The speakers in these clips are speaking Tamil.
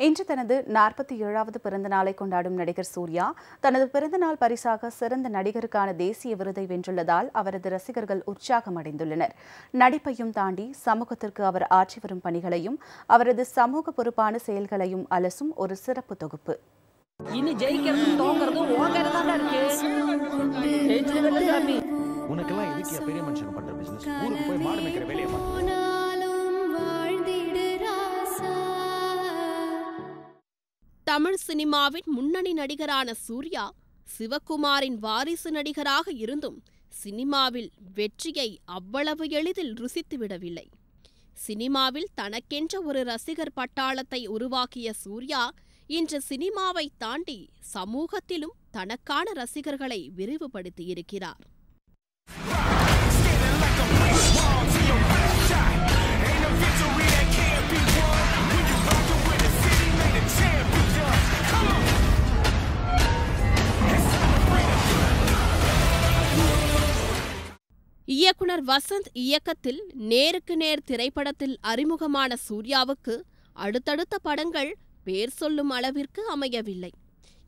இன்று தனது 47வது பிறந்த நாளை கொண்டாடும் நடிகர் சூர்யா தனது பிறந்தநாள் பரிசாக சிறந்த நடிகருக்கான தேசிய விருதை வென்றுள்ளதால் அவரது ரசிகர்கள் உற்சாகமடைந்துள்ளனர். நடிப்பையும் தாண்டி சமூகத்திற்கு அவர் ஆற்றி வரும் பணிகளையும் அவரது சமூக பொறுப்பான செயல்களையும் அலசும் ஒரு சிறப்பு தொகுப்பு. இனி ஜெயிக்கிறது தோங்கிறது ஓங்கறதா இருக்கு. ஜெயிச்சதுல சாமி உனக்கெல்லாம் எதுக்கு பெரிய மனுஷங்க பண்ற பிசினஸ்? ஊருக்கு போய் மாடு மேய்க்கிற வேலையை பாரு. தமிழ் சினிமாவின் முன்னணி நடிகரான சூர்யா சிவகுமாரின் வாரிசு நடிகராக இருந்தும் சினிமாவில் வெற்றியை அவ்வளவு எளிதில் ருசித்துவிடவில்லை. சினிமாவில் தனக்கென்ற ஒரு ரசிகர் பட்டாளத்தை உருவாக்கிய சூர்யா இன்று சினிமாவை தாண்டி சமூகத்திலும் தனக்கான ரசிகர்களை விரிவுபடுத்தியிருக்கிறார். இயக்குனர் வசந்த் இயக்கத்தில் நேருக்கு நேர் திரைப்படத்தில் அறிமுகமான சூர்யாவுக்கு அடுத்தடுத்த படங்கள் பேர் சொல்லும் அளவிற்கு அமையவில்லை.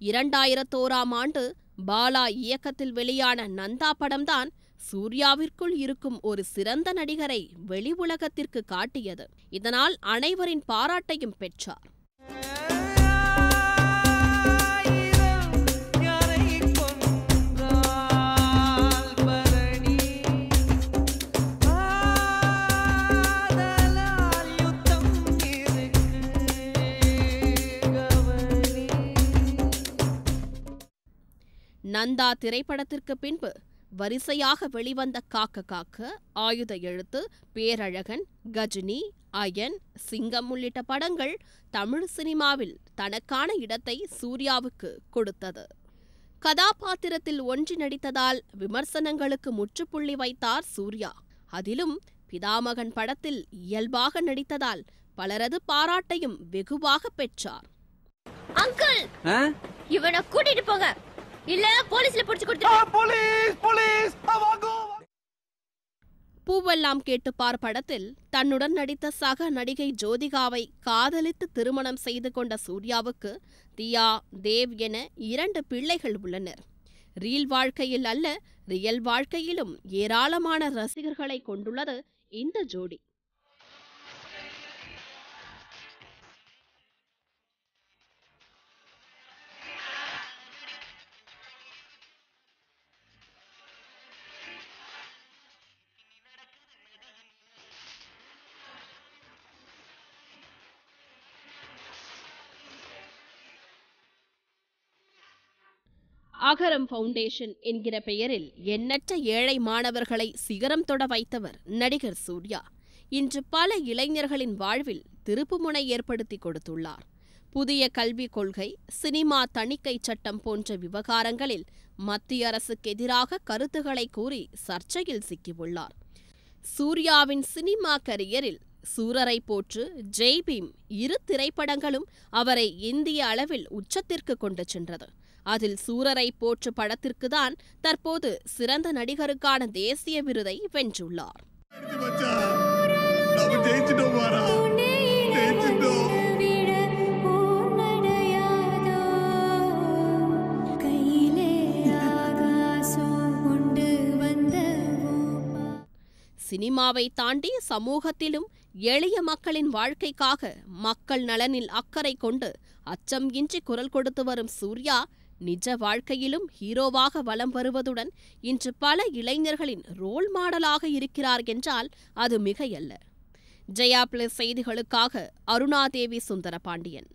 2001ஆம் ஆண்டு பாலா இயக்கத்தில் வெளியான நந்தா படம்தான் சூர்யாவிற்குள் இருக்கும் ஒரு சிறந்த நடிகரை வெளி உலகத்திற்கு காட்டியது. இதனால் அனைவரின் பாராட்டையும் பெற்றார். நந்தா திரைப்படத்திற்கு பின்பு வரிசையாக வெளிவந்த காக்க காக்க, ஆயுத எழுத்து, பேரழகன், கஜினி, அயன், சிங்கம் உள்ளிட்ட படங்கள் தமிழ் சினிமாவில் தனக்கான இடத்தை சூர்யாவுக்கு கொடுத்தது. கதாபாத்திரத்தில் ஒன்றி நடித்ததால் விமர்சனங்களுக்கு முற்றுப்புள்ளி வைத்தார் சூர்யா. அதிலும் பிதாமகன் படத்தில் இயல்பாக நடித்ததால் பலரது பாராட்டையும் வெகுவாக பெற்றார். அங்கிள், இவனை கூட்டிட்டு போங்க, இல்ல போலீஸ்ல புடிச்சு கொடுத்துரு. பூவெல்லாம் கேட்டுப்பார் படத்தில் தன்னுடன் நடித்த சக நடிகை ஜோதிகாவை காதலித்து திருமணம் செய்து கொண்ட சூர்யாவுக்கு தியா, தேவ் என 2 பிள்ளைகள் உள்ளனர். ரீல் வாழ்க்கையில் அல்ல, ரியல் வாழ்க்கையிலும் ஏராளமான ரசிகர்களை கொண்டுள்ளது இந்த ஜோடி. அகரம் ஃபவுண்டேஷன் என்கிற பெயரில் எண்ணற்ற ஏழை மாணவர்களை சிகரம் தொட வைத்தவர் நடிகர் சூர்யா. இன்று பல இளைஞர்களின் வாழ்வில் திருப்புமுனை ஏற்படுத்தி கொடுத்துள்ளார். புதிய கல்விக் கொள்கை, சினிமா தணிக்கை சட்டம் போன்ற விவகாரங்களில் மத்திய அரசுக்கு எதிராக கருத்துக்களை கூறி சர்ச்சையில் சிக்கியுள்ளார். சூர்யாவின் சினிமா கரியரில் சூரரை போற்று, ஜெய் பீம் 2 திரைப்படங்களும் அவரை இந்திய அளவில் உச்சத்திற்கு கொண்டு சென்றது. அதில் சூரரை போற்று படத்திற்குதான் தற்போது சிறந்த நடிகருக்கான தேசிய விருதை வென்றுள்ளார். சினிமாவை தாண்டி சமூகத்திலும் எளிய மக்களின் வாழ்க்கைக்காக மக்கள் நலனில் அக்கறை கொண்டு அச்சம் இன்றி குரல் கொடுத்து வரும் சூர்யா நிஜ வாழ்க்கையிலும் ஹீரோவாக வலம் வருவதுடன் இன்று பல இளைஞர்களின் ரோல் மாடலாக இருக்கிறார் என்றால் அது மிகையல்ல. ஜெயா பிளஸ் செய்திகளுக்காக அருணாதேவி சுந்தரபாண்டியன்.